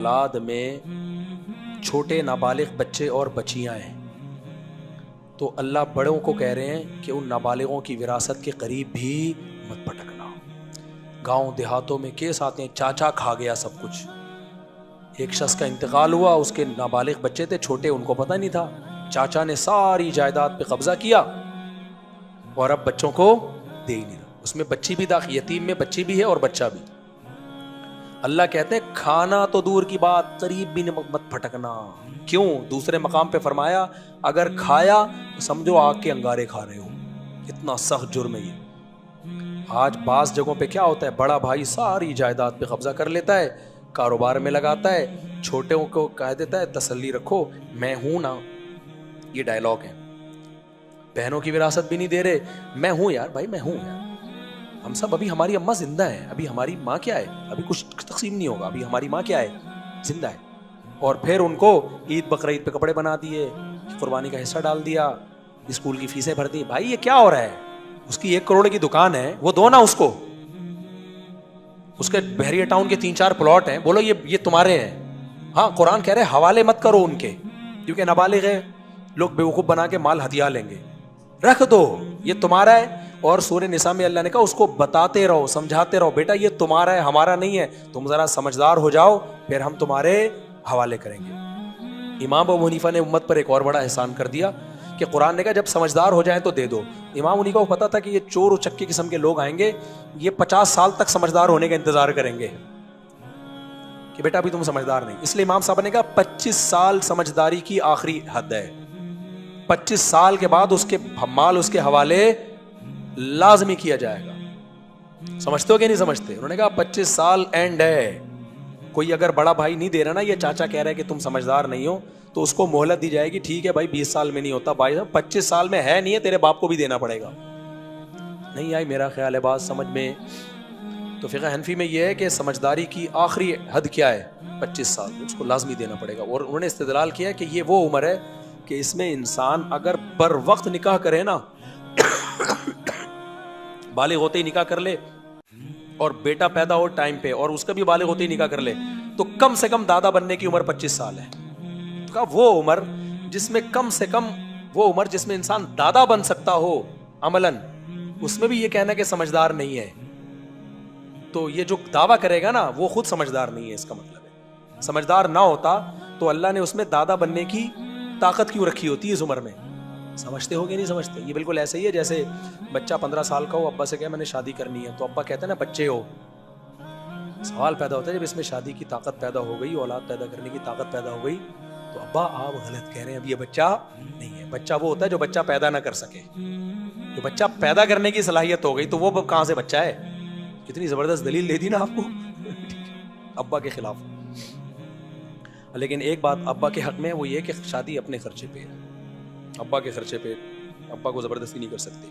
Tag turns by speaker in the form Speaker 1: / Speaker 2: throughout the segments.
Speaker 1: اولاد میں چھوٹے نابالغ بچے اور بچیاں ہیں تو اللہ بڑوں کو کہہ رہے ہیں کہ ان نابالغوں کی وراثت کے قریب بھی مت پٹکنا. گاؤں دیہاتوں میں کیس آتے ہیں, چاچا کھا گیا سب کچھ. ایک شخص کا انتقال ہوا, اس کے نابالغ بچے تھے چھوٹے, ان کو پتہ نہیں تھا, چاچا نے ساری جائیداد پہ قبضہ کیا اور اب بچوں کو دے ہی نہیں رہا. اس میں بچی بھی داخل, یتیم میں بچی بھی ہے اور بچہ بھی. اللہ کہتے ہیں کھانا تو دور کی بات, قریب بھی مت پھٹکنا. کیوں؟ دوسرے مقام پہ فرمایا اگر کھایا تو سمجھو آگ کے انگارے کھا رہے ہو. اتنا سخت جرم ہے یہ. آج بعض جگہوں پہ کیا ہوتا ہے, بڑا بھائی ساری جائیداد پہ قبضہ کر لیتا ہے, کاروبار میں لگاتا ہے, چھوٹوں کو کہہ دیتا ہے تسلی رکھو میں ہوں نا. یہ ڈائلاگ ہے. بہنوں کی وراثت بھی نہیں دے رہے, میں ہوں یار بھائی, میں ہوں یار, ہم سب, ابھی ہماری اماں زندہ ہے, ابھی ہماری ماں کیا ہے, ابھی کچھ تقسیم نہیں ہوگا, ابھی ہماری ماں کیا ہے, زندہ ہے. اور پھر ان کو عید بقرعید پہ کپڑے بنا دیے, قربانی کا حصہ ڈال دیا, اسکول کی فیسیں بھر دی. بھائی یہ کیا ہو رہا ہے؟ اس کی 1 کروڑ کی دکان ہے, وہ دو نا اس کو. اس کے بحریہ ٹاؤن کے 3-4 پلاٹ ہیں, بولو یہ تمہارے ہیں. ہاں قرآن کہہ رہے حوالے مت کرو ان کے, کیونکہ نابالغ ہے, لوگ بیوقوف بنا کے مال ہتھیا لیں گے. رکھ دو, یہ تمہارا ہے. اور سورہ نساء میں اللہ نے کہا اس کو بتاتے رہو, سمجھاتے رہو, بیٹا یہ تمہارا ہے, ہمارا نہیں ہے, تم ذرا سمجھدار ہو جاؤ پھر ہم تمہارے حوالے کریں گے. امام ابو حنیفہ نے امت پر ایک اور بڑا احسان کر دیا کہ قرآن نے کہا جب سمجھدار ہو جائیں تو دے دو. امام حنیفہ کو پتا تھا کہ یہ چور اچکے قسم کے لوگ آئیں گے, یہ 50 سال تک سمجھدار ہونے کا انتظار کریں گے کہ بیٹا ابھی تم سمجھدار نہیں. اس لیے امام صاحب نے کہا 25 سال سمجھداری کی آخری حد ہے. 25 سال کے بعد اس کے مال اس کے حوالے لازمی کیا جائے گا. سمجھتے ہو کہ نہیں سمجھتے؟ انہوں نے کہا 25 سال اینڈ ہے. کوئی اگر بڑا بھائی نہیں دے رہا نا, یہ چاچا کہہ رہا ہے کہ تم سمجھدار نہیں ہو, تو اس کو مہلت دی جائے گی. ٹھیک ہے بھائی 20 سال میں نہیں ہوتا, 25 سال میں ہے نہیں ہے, تیرے باپ کو بھی دینا پڑے گا. نہیں آئی میرا خیال ہے بات سمجھ میں؟ تو فقہ حنفی میں یہ ہے کہ سمجھداری کی آخری حد کیا ہے, 25 سال, اس کو لازمی دینا پڑے گا. اور انہوں نے استدلال کیا کہ یہ وہ عمر ہے کہ اس میں انسان اگر بر وقت نکاح کرے نا, بالغ ہوتے ہی نکاح کر لے, اور بیٹا پیدا ہو ٹائم پہ اور اس کا بھی بالغ ہوتے ہی نکاح کر لے, تو کم سے کم دادا بننے کی عمر 25 سال ہے. تو وہ عمر جس میں کم سے کم, وہ عمر جس میں انسان دادا بن سکتا ہو عملاً, اس میں بھی یہ کہنا کہ سمجھدار نہیں ہے, تو یہ جو دعویٰ کرے گا نا وہ خود سمجھدار نہیں ہے. اس کا مطلب ہے سمجھدار نہ ہوتا تو اللہ نے اس میں دادا بننے کی طاقت کیوں رکھی ہوتی ہے اس عمر میں. سمجھتے ہو کہ نہیں سمجھتے؟ یہ بالکل ایسے ہی ہے جیسے بچہ 15 سال کا ہو, ابا سے کہے میں نے شادی کرنی ہے, تو ابا کہتے ہیں نا بچے ہو. سوال پیدا ہوتا ہے جب اس میں شادی کی طاقت پیدا ہو گئی, اولاد پیدا کرنے کی طاقت پیدا ہو گئی, تو ابا آپ غلط کہہ رہے ہیں, اب یہ بچہ نہیں ہے. بچہ وہ ہوتا ہے جو بچہ پیدا نہ کر سکے. جو بچہ پیدا کرنے کی صلاحیت ہو گئی تو وہ کہاں سے بچہ ہے؟ کتنی زبردست دلیل دے دی نا آپ کو ابا کے خلاف. لیکن ایک بات ابا کے حق میں وہ یہ کہ شادی اپنے خرچے پہ ہے, ابا کے خرچے پہ, ابا کو زبردستی نہیں کر سکتے.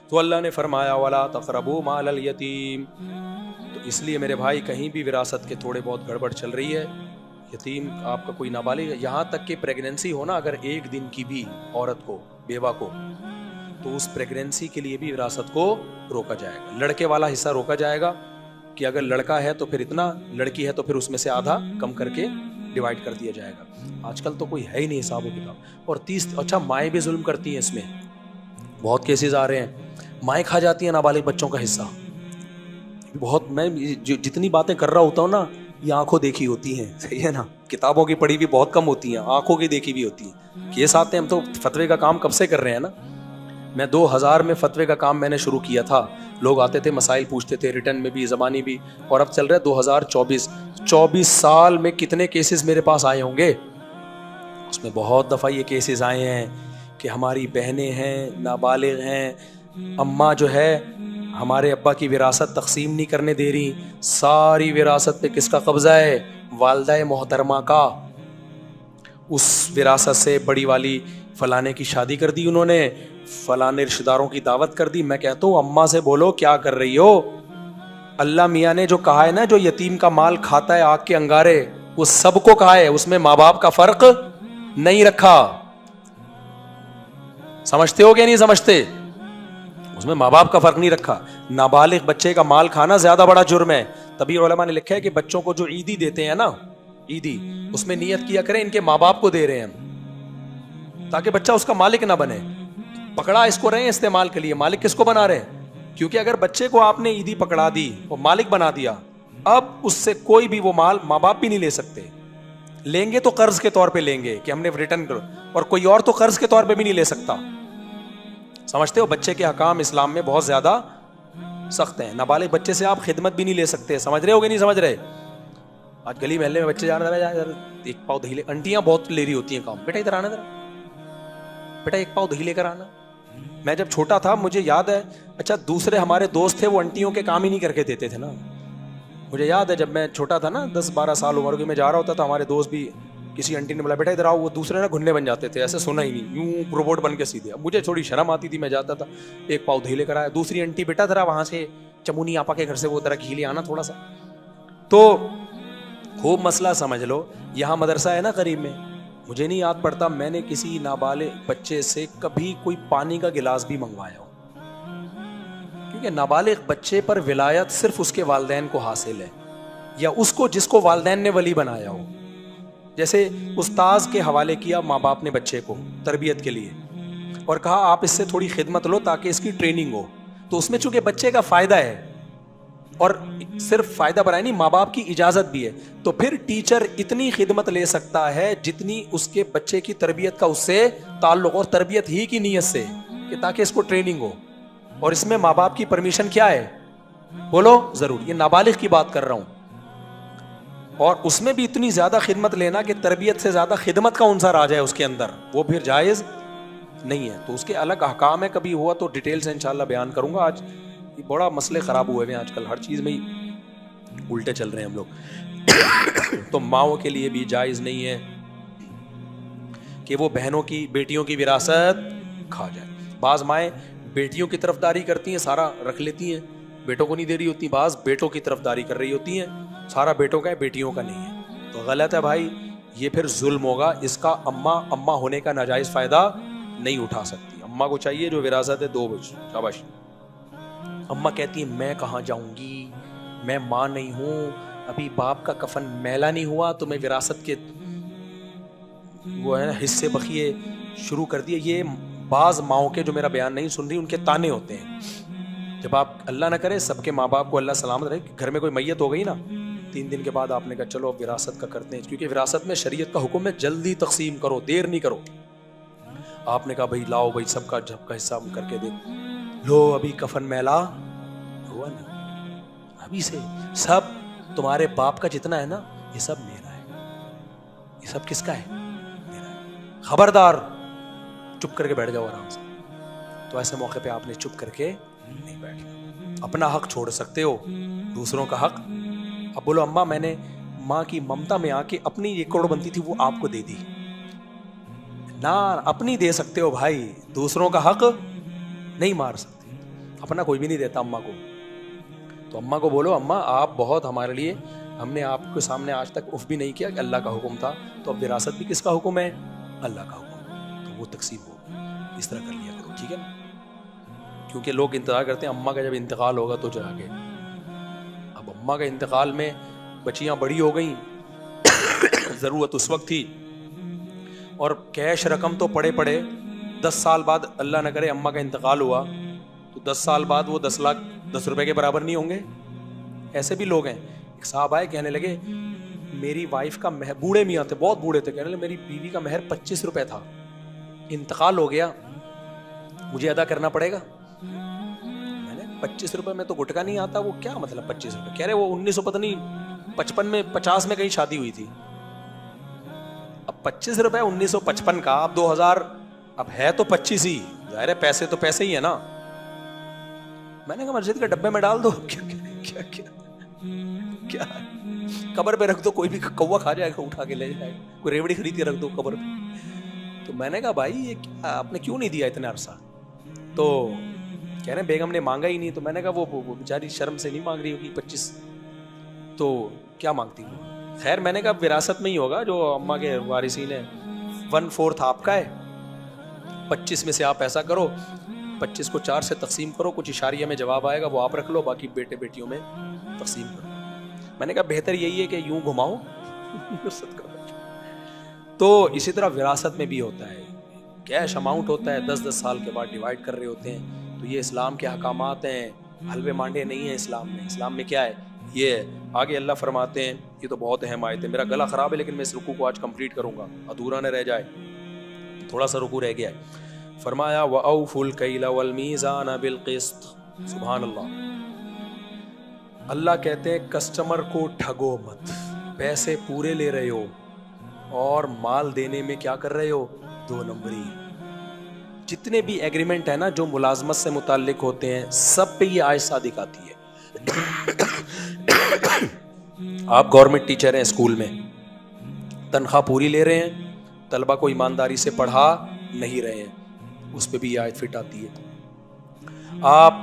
Speaker 1: تو اللہ نے فرمایا وَلَا تَقْرَبُوا مَالَ الْيَتِيمِ. تو اس لیے میرے بھائی کہیں بھی وراثت کے تھوڑے بہت گڑبڑ چل رہی ہے, یتیم آپ کا کوئی نابالغ ہے, یہاں تک کہ پریگننسی ہو نا اگر 1 دن کی بھی عورت کو, بیوہ کو, تو اس پریگننسی کے لیے بھی وراثت کو روکا جائے گا. لڑکے والا حصہ روکا جائے گا کہ اگر لڑکا ہے تو پھر اتنا, لڑکی ہے تو پھر اس میں سے آدھا کم کر کے ڈیوائڈ کر دیا جائے گا. آج کل تو کوئی ہے ہی نہیں حساب و کتاب. اور 30, اچھا مائیں بھی ظلم کرتی ہیں, اس میں بہت کیسز آ رہے ہیں, مائیں کھا جاتی ہیں نابالغ بچوں کا حصہ. بہت, میں جتنی باتیں کر رہا ہوتا ہوں نا یہ آنکھوں دیکھی ہوتی ہیں, صحیح ہے نا, کتابوں کی پڑھی بھی بہت کم ہوتی ہیں, آنکھوں کی دیکھی بھی ہوتی ہیں. کیس آتے ہیں, ہم تو فتوے کا کام کب سے کر رہے ہیں نا. میں 2000 میں فتوے کا کام میں نے شروع کیا تھا, لوگ آتے تھے مسائل پوچھتے تھے, ریٹن میں بھی زبانی بھی, اور اب چل رہا ہے 2024. 24 سال میں کتنے کیسز میرے پاس آئے ہوں گے. اس میں بہت دفعہ یہ کیسز آئے ہیں کہ ہماری بہنیں ہیں, نابالغ ہیں, اماں جو ہے ہمارے ابا کی وراثت تقسیم نہیں کرنے دے رہی, ساری وراثت پہ کس کا قبضہ ہے؟ والدہ محترمہ کا. اس وراثت سے بڑی والی فلانے کی شادی کر دی انہوں نے, فلانے رشتہ داروں کی دعوت کر دی. میں کہتا ہوں اماں سے بولو کیا کر رہی ہو. اللہ میاں نے جو کہا ہے نا, جو یتیم کا مال کھاتا ہے آگ کے انگارے, وہ سب کو کہا ہے, اس میں ماں باپ کا فرق نہیں رکھا. سمجھتے ہو کہ نہیں سمجھتے؟ اس میں ماں باپ کا فرق نہیں رکھا. نابالغ بچے کا مال کھانا زیادہ بڑا جرم ہے. تبھی علماء نے لکھا ہے کہ بچوں کو جو عیدی دیتے ہیں نا, عیدی، اس میں نیت کیا کریں ان کے ماں باپ کو دے رہے ہیں ہم، تاکہ بچہ اس کا مالک نہ بنے. پکڑا اس کو رہے ہیں استعمال کے لیے، مالک کس کو بنا رہے ہیں؟ کیونکہ اگر بچے کو آپ نے عیدی پکڑا دی، وہ مالک بنا دیا، اب اس سے کوئی بھی وہ مال ماں باپ بھی نہیں لے سکتے. لیں گے تو قرض کے طور پہ لیں گے کہ ہم نے ریٹرن کرو، اور کوئی اور تو قرض کے طور پہ بھی نہیں لے سکتا. سمجھتے ہو بچے کے حکام اسلام میں بہت زیادہ سخت ہیں. نابالغ بچے سے آپ خدمت بھی نہیں لے سکتے. سمجھ رہے ہو کہ نہیں سمجھ رہے؟ آج گلی محلے میں بچے جا رہے ہیں، ایک پاؤ دہی لے، انٹیاں بہت لے رہی ہوتی ہیں کام، بیٹا ادھر آنا، ذرا بیٹا ایک پاؤ دہی لے کر آنا. میں جب چھوٹا تھا مجھے یاد ہے، اچھا دوسرے ہمارے دوست تھے وہ انٹیوں کے کام ہی نہیں کر کے دیتے تھے نا. مجھے یاد ہے جب میں چھوٹا تھا نا، 10-12 سال عمر کے، میں جا رہا ہوتا تھا، ہمارے دوست بھی کسی انٹی نے بولا بیٹا ادھر آؤ، وہ دوسرے نا گھننے بن جاتے تھے، ایسے سنا ہی نہیں، یوں روبوٹ بن کے سیدھے. اب مجھے تھوڑی شرم آتی تھی، میں جاتا تھا، ایک پاؤ دہی لے کر آیا. دوسری انٹی بیٹا ذرا وہاں سے چمونی آپا کے گھر سے وہ ذرا گھی لے آنا تھوڑا سا. تو خوب مسئلہ سمجھ لو. یہاں مدرسہ ہے نا قریب میں، مجھے نہیں یاد پڑتا میں نے کسی نابالغ بچے سے کبھی کوئی پانی کا گلاس بھی منگوایا ہو، کیونکہ نابالغ بچے پر ولایت صرف اس کے والدین کو حاصل ہے، یا اس کو جس کو والدین نے ولی بنایا ہو. جیسے استاذ کے حوالے کیا ماں باپ نے بچے کو تربیت کے لیے، اور کہا آپ اس سے تھوڑی خدمت لو تاکہ اس کی ٹریننگ ہو. تو اس میں چونکہ بچے کا فائدہ ہے، اور صرف فائدہ برائے نہیں، ماں باپ کی اجازت بھی ہے، تو پھر ٹیچر اتنی خدمت لے سکتا ہے جتنی اس کے بچے کی تربیت کا اس سے تعلق، اور تربیت ہی کی نیت سے کہ تاکہ اس کو ٹریننگ ہو. اور اس میں ماں باپ کی پرمیشن کیا ہے؟ بولو ضرور. یہ نابالغ کی بات کر رہا ہوں. اور اس میں بھی اتنی زیادہ خدمت لینا کہ تربیت سے زیادہ خدمت کا عنصر آ جائے اس کے اندر، وہ پھر جائز نہیں ہے. تو اس کے الگ احکام ہے، کبھی ہوا تو ڈیٹیل سے انشاءاللہ بیان کروں گا. آج بڑا مسئلے خراب ہوئے ہیں آج کل، ہر چیز میں ہی الٹے چل رہے ہیں ہم لوگ. تو ماؤں کے لیے بھی جائز نہیں ہے کہ وہ بہنوں کی بیٹیوں کی وراثت کھا جائے. بعض مائیں بیٹیوں کی طرفداری کرتی ہیں، سارا رکھ لیتی ہیں، بیٹوں کو نہیں دے رہی ہوتی. بعض بیٹوں کی طرفداری کر رہی ہوتی ہیں، سارا بیٹوں کا ہے بیٹیوں کا نہیں ہے. تو غلط ہے بھائی، یہ پھر ظلم ہوگا. اس کا اماں ہونے کا ناجائز فائدہ نہیں اٹھا سکتی. اماں کو چاہیے جو وراثت ہے 2 بچ شاباش. اماں کہتی ہیں میں کہاں جاؤں گی، میں ماں نہیں ہوں، ابھی باپ کا کفن میلا نہیں ہوا تو میں وراثت کے وہ ہے نا حصے بخیے شروع کر دیے. یہ بعض ماؤں کے، جو میرا بیان نہیں سن رہی، ان کے تانے ہوتے ہیں. جب آپ اللہ نہ کرے سب کے ماں باپ کو اللہ سلامت رہے، گھر میں کوئی میت ہو گئی نا، 3 دن کے بعد آپ نے کہا چلو اب وراثت کا کرتے ہیں، کیونکہ وراثت میں شریعت کا حکم ہے جلدی تقسیم کرو، دیر نہیں کرو. آپ نے کہا بھائی لاؤ بھائی سب کا جب کا حصہ کر کے دے لو، ابھی کفن میلا ہوا نہیں، ابھی سے سب تمہارے باپ کا جتنا ہے نا یہ سب میرا ہے. یہ سب کس کا ہے؟ میرا ہے. خبردار چپ کر کے بیٹھ جاؤ آرام سے. تو ایسے موقع پہ آپ نے چپ کر کے نہیں بیٹھنا. اپنا حق چھوڑ سکتے ہو، دوسروں کا حق. اب بولو اماں میں نے ماں کی ممتا میں آ کے اپنی 1 کروڑ بنتی تھی وہ آپ کو دے دی نہ، اپنی دے سکتے ہو بھائی، دوسروں کا حق نہیں مار سکتے. اپنا کوئی بھی نہیں دیتا اماں کو. تو اماں کو بولو اماں آپ بہت ہمارے لیے، ہم نے آپ کے سامنے آج تک اف بھی نہیں کیا کہ اللہ کا حکم تھا. تو اب وراثت بھی کس کا حکم ہے؟ اللہ کا حکم. تو وہ تقسیم ہو اس طرح کر لیا کرو، ٹھیک ہے نا؟ کیونکہ لوگ انتظار کرتے ہیں اماں کا جب انتقال ہوگا تو جا کے. اب اماں کے انتقال میں بچیاں بڑی ہو گئیں، ضرورت اس وقت تھی، اور کیش رقم تو پڑے 10 سال بعد اللہ نہ کرے اماں کا انتقال ہوا تو 10 سال بعد وہ 10 لاکھ 10 روپے کے برابر نہیں ہوں گے. ایسے بھی لوگ ہیں. ایک صاحب آئے کہنے لگے میری وائف کا مہر، بوڑھے میاں تھے بہت بوڑھے تھے، کہنے لگے میری بیوی کا مہر 25 روپے تھا، انتقال ہو گیا، مجھے ادا کرنا پڑے گا. میں نے 25 روپے میں تو گٹکا نہیں آتا. وہ کیا مطلب 25 روپے؟ کہہ رہے وہ 1900 پتہ نہیں 55 میں 50 میں کہیں شادی ہوئی تھی. اب 25 روپے 1955 کا، اب 2000، اب ہے تو 25 ہی، ظاہر ہے پیسے تو پیسے ہی ہے نا. میں نے کہا مسجد کے ڈبے میں ڈال دو. کیا کیا کیا قبر پہ رکھ دو، کوئی بھی کوا کھا جائے گا اٹھا کے لے جائے گا. کوئی ریوڑی خرید کے رکھ دو قبر پہ. تو میں نے کہا بھائی یہ کیا آپ نے کیوں نہیں دیا اتنا عرصہ؟ تو کہہ رہے بیگم نے مانگا ہی نہیں. تو میں نے کہا وہ بیچاری شرم سے نہیں مانگ رہی ہوگی 25، تو کیا مانگتی وہ؟ خیر میں نے کہا وراثت میں ہی ہوگا جو اماں کے وارثین ہیں، 1/4 آپ کا ہے، 25 میں سے آپ ایسا کرو 25 کو 4 سے تقسیم کرو، کچھ اشاریہ میں جواب آئے گا وہ آپ رکھ لو، باقی بیٹے بیٹیوں میں تقسیم کرو. میں نے کہا بہتر یہی ہے کہ یوں گھماؤ صدقہ بچوں. تو اسی طرح وراثت میں بھی ہوتا ہے, کیش اماؤنٹ ہوتا ہے, 10-10 سال کے بعد ڈیوائڈ کر رہے ہوتے ہیں. تو یہ اسلام کے احکامات ہیں, حلوے مانڈے نہیں ہیں اسلام میں. اسلام میں کیا ہے یہ ہے. آگے اللہ فرماتے ہیں, یہ تو بہت اہم آیت ہے, میرا گلا خراب ہے لیکن میں اس رکوع کو آج کمپلیٹ کروں گا, ادھورا نہ رہ جائے, تھوڑا سا رکوع رہ گیا ہے. فرمایا وَأَوْفُوا الْكَيْلَ وَالْمِيزَانَ بِالْقِسْطِ. سبحان اللہ. اللہ کہتے ہیں کسٹمر کو ٹھگو مت, پیسے پورے لے رہے ہو اور مال دینے میں کیا کر رہے ہو, 2 نمبری. جتنے بھی ایگریمنٹ ہیں نا جو ملازمت سے متعلق ہوتے ہیں, سب پہ یہ آیت صادق آتی ہے. آپ گورنمنٹ ٹیچر ہیں, اسکول میں تنخواہ پوری لے رہے ہیں, طلبہ کو ایمانداری سے پڑھا نہیں رہے ہیں, اس پہ بھی یہ آیت فٹ آتی ہے. آپ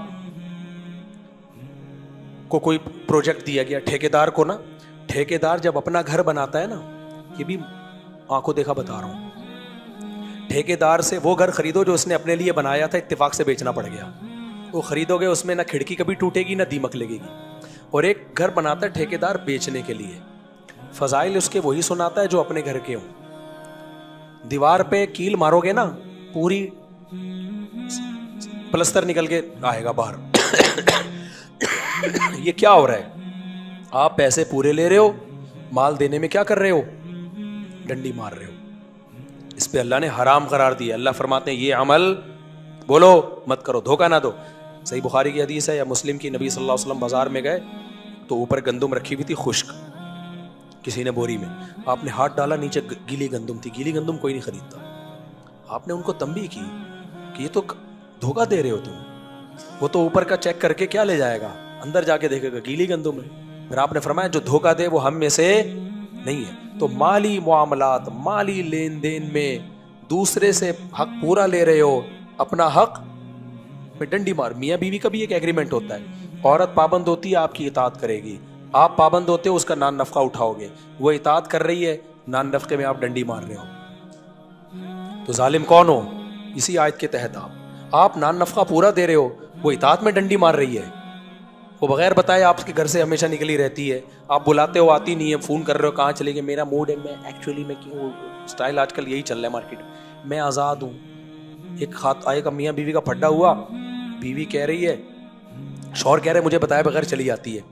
Speaker 1: کو کوئی پروجیکٹ دیا گیا ٹھیکیدار کو نا, ٹھیکیدار جب اپنا گھر بناتا ہے نا, یہ بھی آنکھوں دیکھا بتا رہا ہوں, ٹھیکیدار سے وہ گھر خریدو جو اس نے اپنے لیے بنایا تھا, اتفاق سے بیچنا پڑ گیا. وہ خریدو گے اس میں نہ کھڑکی کبھی ٹوٹے گی نہ دیمک لگے گی. اور ایک گھر بناتا ہے ٹھیکیدار بیچنے کے لیے, فضائل اس کے وہی سناتا ہے جو اپنے گھر کے ہوں. دیوار پہ کیل مارو گے نا, پوری پلستر نکل کے آئے گا باہر. یہ کیا ہو رہا ہے, آپ پیسے پورے لے رہے ہو, مال دینے میں کیا کر رہے ہو, ڈنڈی مار رہے ہو. اس پہ اللہ نے حرام قرار دیا. اللہ فرماتے ہیں یہ عمل بولو مت کرو, دھوکہ نہ دو. صحیح بخاری کی حدیث ہے یا مسلم کی, نبی صلی اللہ علیہ وسلم بازار میں گئے تو اوپر گندم رکھی ہوئی تھی خشک, کسی نے بوری میں, آپ نے ہاتھ ڈالا, نیچے گیلی گندم تھی. گیلی گندم کوئی نہیں خریدتا. آپ نے ان کو تنبیہ کی کہ یہ تو دھوکہ دے رہے ہو تم. وہ تو اوپر کا چیک کر کے کیا لے جائے گا, اندر جا کے دیکھے گا گیلی گندم ہے. پھر آپ نے فرمایا جو دھوکہ دے وہ ہم میں سے نہیں ہے. تو مالی معاملات, مالی لین دین میں دوسرے سے حق پورا لے رہے ہو, اپنا حق میں ڈنڈی مار. میاں بیوی کا بھی ایک ایگریمنٹ ہوتا ہے, عورت پابند ہوتی ہے آپ کی اطاعت کرے گی, آپ پابند ہوتے ہو اس کا نان نفقہ اٹھاؤ گے. وہ اطاعت کر رہی ہے, نان نفقے میں آپ ڈنڈی مار رہے ہو. تو ظالم کون ہو, اسی آیت کے تحت آپ نان نفقہ پورا دے رہے ہو, وہ اطاعت میں ڈنڈی مار رہی ہے. وہ بغیر بتائے آپ کے گھر سے ہمیشہ نکلی رہتی ہے, آپ بلاتے ہو آتی نہیں ہے, فون کر رہے ہو کہاں چلے گئے, میرا موڈ ہے, میں ایکچولی میں کیوں اسٹائل آج کل یہی چل رہا ہے مارکیٹ میں, آزاد ہوں. ایک آئے کا میاں بیوی کا پھڈا ہوا, بیوی کہہ رہی ہے, شوہر کہہ رہے مجھے بتائے بغیر چلی جاتی ہے.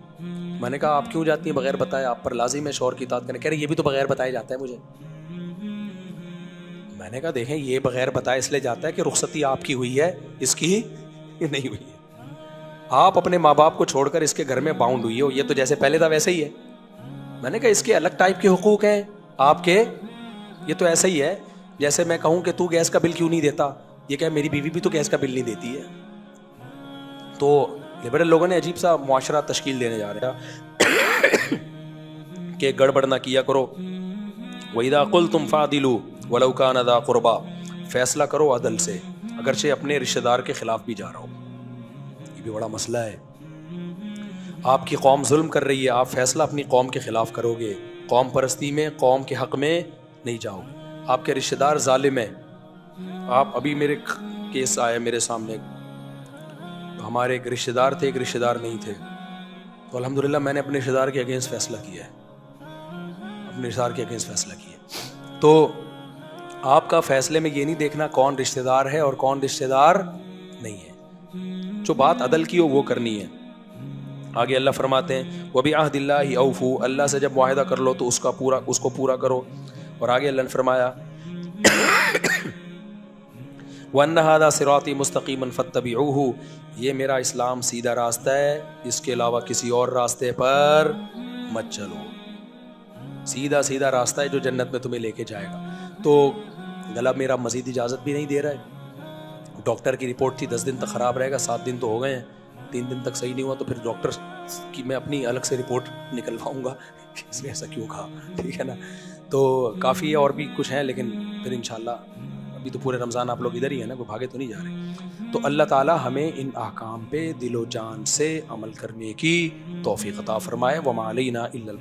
Speaker 1: میں نے کہا آپ کیوں جاتی ہیں بغیر بتائے, آپ پر لازم ہے شوہر کی اطاعت کرنے. کہہ رہے یہ بھی تو بغیر بتائے جاتا ہے مجھے. میں نے کہا دیکھیں یہ بغیر بتائے اس لیے جاتا ہے کہ رخصتی آپ کی ہوئی ہے, اس کی نہیں ہوئی ہے. آپ اپنے ماں باپ کو چھوڑ کر اس کے گھر میں باؤنڈ ہوئی ہو, یہ تو جیسے پہلے تھا ویسے ہی ہے. میں نے کہا اس کے الگ ٹائپ کے حقوق ہیں آپ کے, یہ تو ایسا ہی ہے جیسے میں کہوں کہ تو گیس کا بل کیوں نہیں دیتا, یہ کہ میری بیوی بھی تو گیس کا بل نہیں دیتی ہے. تو لبرل لوگوں نے عجیب سا معاشرہ تشکیل دینے جا رہا کہ گڑبڑ نہ کیا کرو. وَإِذَا قُلْتُمْ فَعْدِلُوا وَلَوْ كَانَ ذَا قُرْبَىٰ, فیصلہ کرو عدل سے اگرچہ اپنے رشتہ دار کے خلاف بھی جا رہا ہو. یہ بھی بڑا مسئلہ ہے. آپ کی قوم ظلم کر رہی ہے, آپ فیصلہ اپنی قوم کے خلاف کرو گے, قوم پرستی میں قوم کے حق میں نہیں جاؤ گے. آپ کے رشتہ دار ظالم ہیں, آپ ابھی میرے کیس آئے میرے سامنے, ہمارے ایک رشتہ دار تھے, ایک رشتہ دار نہیں تھے, تو الحمدللہ میں نے اپنے رشتہ دار کے اگینسٹ فیصلہ کیا ہے, اپنے رشتہ دار کے اگینسٹ فیصلہ کیا. تو آپ کا فیصلے میں یہ نہیں دیکھنا کون رشتہ دار ہے اور کون رشتہ دار نہیں ہے, جو بات عدل کی ہو وہ کرنی ہے. آگے اللہ فرماتے ہیں وَبِعَهْدِ اللَّهِ أَوْفُوا, اللہ سے جب معاہدہ کر لو تو اس کو پورا کرو. اور آگے اللہ نے فرمایا وَأَنَّ هَذَا صِرَاطِي مُسْتَقِيمًا فَاتَّبِعُوهُ, یہ میرا اسلام سیدھا راستہ ہے, اس کے علاوہ کسی اور راستے پر مت چلو. سیدھا سیدھا راستہ ہے جو جنت میں تمہیں لے کے جائے گا. تو گلا میرا مزید اجازت بھی نہیں دے رہا ہے. ڈاکٹر کی رپورٹ تھی 10 دن تک خراب رہے گا, 7 دن تو ہو گئے ہیں, 3 دن تک صحیح نہیں ہوا تو پھر ڈاکٹر کی میں اپنی الگ سے رپورٹ نکلواؤں گا اس نے ایسا کیوں کہا, ٹھیک ہے نا. تو کافی اور بھی کچھ ہیں, لیکن پھر انشاءاللہ ابھی تو پورے رمضان آپ لوگ ادھر ہی ہیں نا, کوئی بھاگے تو نہیں جا رہے. تو اللہ تعالی ہمیں ان احکام پہ دل و جان سے عمل کرنے کی توفیق عطا فرمائے. وما علینا الا